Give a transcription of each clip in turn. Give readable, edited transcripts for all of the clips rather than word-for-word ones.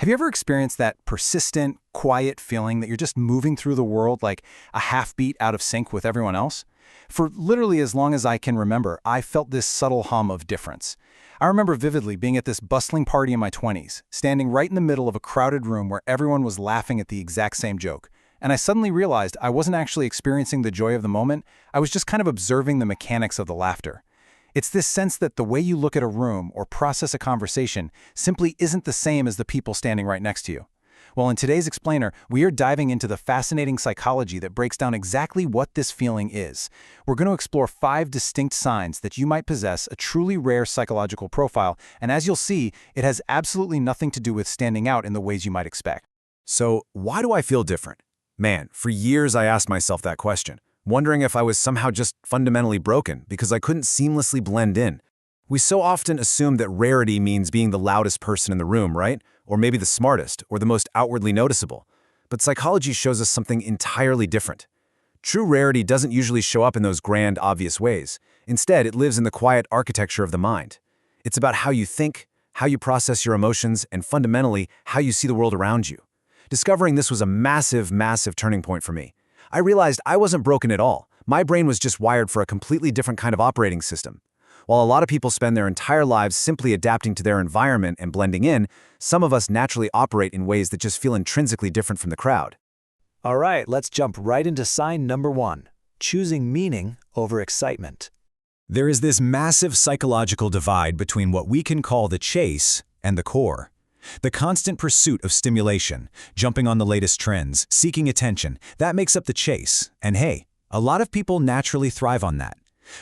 Have you ever experienced that persistent, quiet feeling that you're just moving through the world like a half beat out of sync with everyone else? For literally as long as I can remember, I felt this subtle hum of difference. I remember vividly being at this bustling party in my 20s, standing right in the middle of a crowded room where everyone was laughing at the exact same joke. And I suddenly realized I wasn't actually experiencing the joy of the moment, I was just kind of observing the mechanics of the laughter. It's this sense that the way you look at a room or process a conversation simply isn't the same as the people standing right next to you. Well, in today's explainer, we are diving into the fascinating psychology that breaks down exactly what this feeling is. We're going to explore 5 distinct signs that you might possess a truly rare psychological profile, and as you'll see, it has absolutely nothing to do with standing out in the ways you might expect. So, why do I feel different? Man, for years I asked myself that question, wondering if I was somehow just fundamentally broken because I couldn't seamlessly blend in. We so often assume that rarity means being the loudest person in the room, right? Or maybe the smartest, or the most outwardly noticeable. But psychology shows us something entirely different. True rarity doesn't usually show up in those grand, obvious ways. Instead, it lives in the quiet architecture of the mind. It's about how you think, how you process your emotions, and fundamentally, how you see the world around you. Discovering this was a massive, massive turning point for me. I realized I wasn't broken at all. My brain was just wired for a completely different kind of operating system. While a lot of people spend their entire lives simply adapting to their environment and blending in, some of us naturally operate in ways that just feel intrinsically different from the crowd. All right, let's jump right into sign number 1, choosing meaning over excitement. There is this massive psychological divide between what we can call the chase and the core. The constant pursuit of stimulation, jumping on the latest trends, seeking attention, that makes up the chase. And hey, a lot of people naturally thrive on that.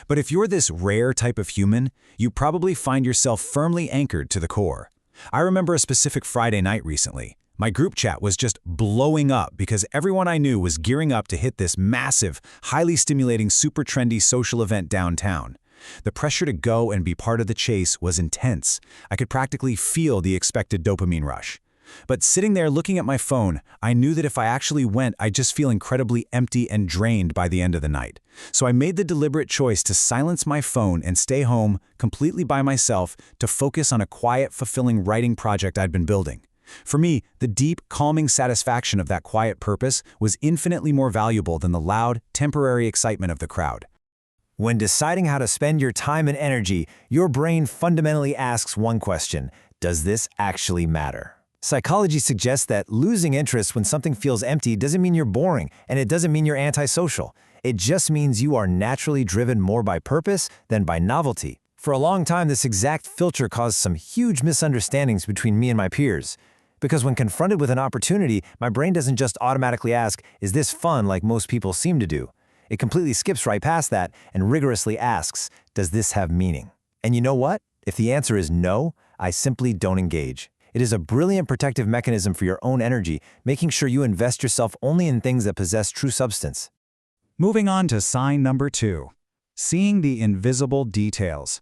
But if you're this rare type of human, you probably find yourself firmly anchored to the core. I remember a specific Friday night recently. My group chat was just blowing up because everyone I knew was gearing up to hit this massive, highly stimulating, super trendy social event downtown. The pressure to go and be part of the chase was intense. I could practically feel the expected dopamine rush. But sitting there looking at my phone, I knew that if I actually went, I'd just feel incredibly empty and drained by the end of the night. So I made the deliberate choice to silence my phone and stay home, completely by myself, to focus on a quiet, fulfilling writing project I'd been building. For me, the deep, calming satisfaction of that quiet purpose was infinitely more valuable than the loud, temporary excitement of the crowd. When deciding how to spend your time and energy, your brain fundamentally asks one question: does this actually matter? Psychology suggests that losing interest when something feels empty doesn't mean you're boring, and it doesn't mean you're antisocial. It just means you are naturally driven more by purpose than by novelty. For a long time, this exact filter caused some huge misunderstandings between me and my peers. Because when confronted with an opportunity, my brain doesn't just automatically ask, is this fun, like most people seem to do? It completely skips right past that and rigorously asks, does this have meaning? And you know what? If the answer is no, I simply don't engage. It is a brilliant protective mechanism for your own energy, making sure you invest yourself only in things that possess true substance. Moving on to sign number 2, seeing the invisible details.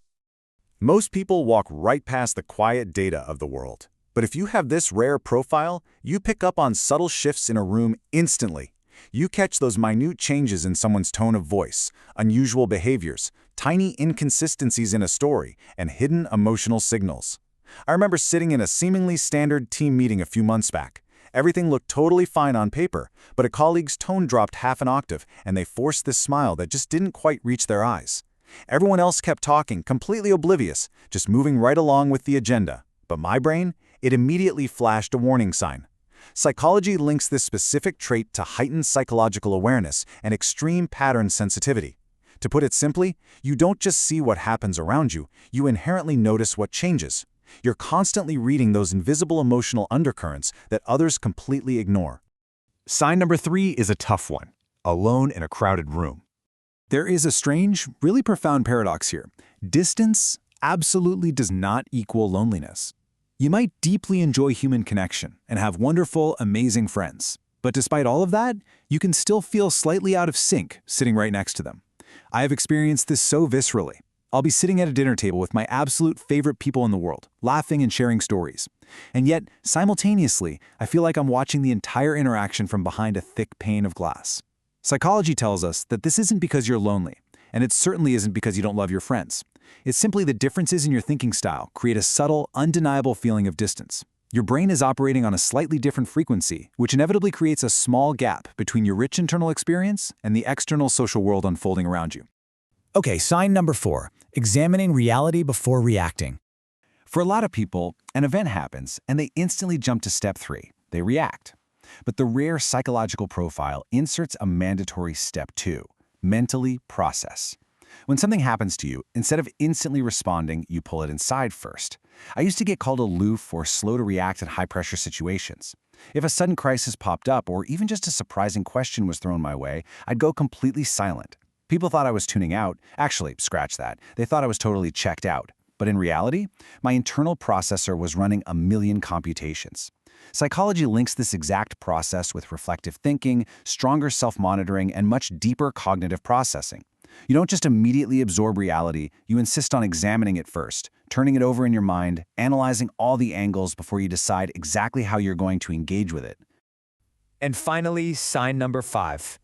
Most people walk right past the quiet data of the world. But if you have this rare profile, you pick up on subtle shifts in a room instantly. You catch those minute changes in someone's tone of voice, unusual behaviors, tiny inconsistencies in a story, and hidden emotional signals. I remember sitting in a seemingly standard team meeting a few months back. Everything looked totally fine on paper, but a colleague's tone dropped half an octave, and they forced this smile that just didn't quite reach their eyes. Everyone else kept talking, completely oblivious, just moving right along with the agenda. But my brain, it immediately flashed a warning sign. Psychology links this specific trait to heightened psychological awareness and extreme pattern sensitivity. To put it simply, you don't just see what happens around you, you inherently notice what changes. You're constantly reading those invisible emotional undercurrents that others completely ignore. Sign number 3 is a tough one: alone in a crowded room. There is a strange, really profound paradox here. Distance absolutely does not equal loneliness. You might deeply enjoy human connection and have wonderful, amazing friends. But despite all of that, you can still feel slightly out of sync sitting right next to them. I have experienced this so viscerally. I'll be sitting at a dinner table with my absolute favorite people in the world, laughing and sharing stories. And yet, simultaneously, I feel like I'm watching the entire interaction from behind a thick pane of glass. Psychology tells us that this isn't because you're lonely, and it certainly isn't because you don't love your friends. It's simply the differences in your thinking style create a subtle, undeniable feeling of distance. Your brain is operating on a slightly different frequency, which inevitably creates a small gap between your rich internal experience and the external social world unfolding around you. Okay, sign number 4, examining reality before reacting. For a lot of people, an event happens and they instantly jump to step 3. They react. But the rare psychological profile inserts a mandatory step 2, mentally process. When something happens to you, instead of instantly responding, you pull it inside first. I used to get called aloof or slow to react in high-pressure situations. If a sudden crisis popped up or even just a surprising question was thrown my way, I'd go completely silent. People thought I was tuning out. Actually, scratch that. They thought I was totally checked out. But in reality, my internal processor was running a million computations. Psychology links this exact process with reflective thinking, stronger self-monitoring, and much deeper cognitive processing. You don't just immediately absorb reality, you insist on examining it first, turning it over in your mind, analyzing all the angles before you decide exactly how you're going to engage with it. And finally, sign number 5,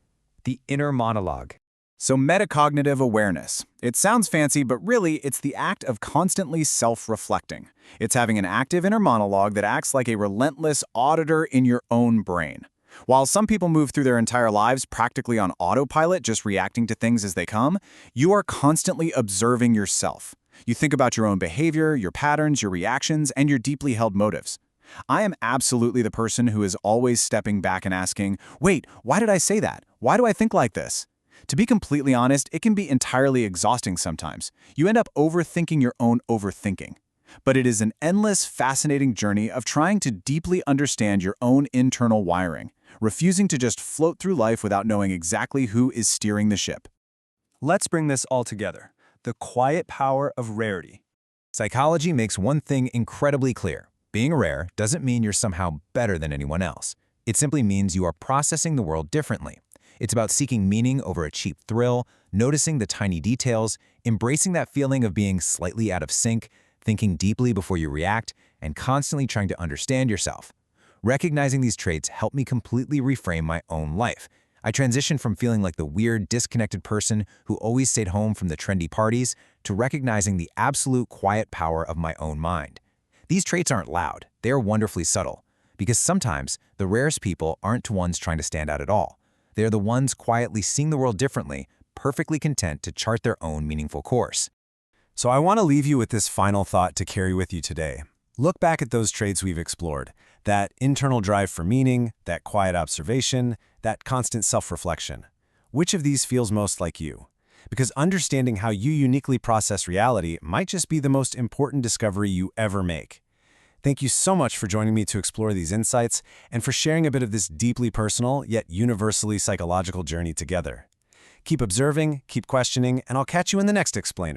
the inner monologue. So metacognitive awareness. It sounds fancy, but really it's the act of constantly self-reflecting. It's having an active inner monologue that acts like a relentless auditor in your own brain. While some people move through their entire lives practically on autopilot, just reacting to things as they come, you are constantly observing yourself. You think about your own behavior, your patterns, your reactions, and your deeply held motives. I am absolutely the person who is always stepping back and asking, wait, why did I say that? Why do I think like this? To be completely honest, it can be entirely exhausting sometimes. You end up overthinking your own overthinking. But it is an endless, fascinating journey of trying to deeply understand your own internal wiring, refusing to just float through life without knowing exactly who is steering the ship. Let's bring this all together. The quiet power of rarity. Psychology makes one thing incredibly clear. Being rare doesn't mean you're somehow better than anyone else. It simply means you are processing the world differently. It's about seeking meaning over a cheap thrill, noticing the tiny details, embracing that feeling of being slightly out of sync, thinking deeply before you react, and constantly trying to understand yourself. Recognizing these traits helped me completely reframe my own life. I transitioned from feeling like the weird, disconnected person who always stayed home from the trendy parties to recognizing the absolute quiet power of my own mind. These traits aren't loud, they are wonderfully subtle, because sometimes the rarest people aren't the ones trying to stand out at all. They are the ones quietly seeing the world differently, perfectly content to chart their own meaningful course. So I want to leave you with this final thought to carry with you today. Look back at those traits we've explored, that internal drive for meaning, that quiet observation, that constant self-reflection. Which of these feels most like you? Because understanding how you uniquely process reality might just be the most important discovery you ever make. Thank you so much for joining me to explore these insights and for sharing a bit of this deeply personal yet universally psychological journey together. Keep observing, keep questioning, and I'll catch you in the next explainer.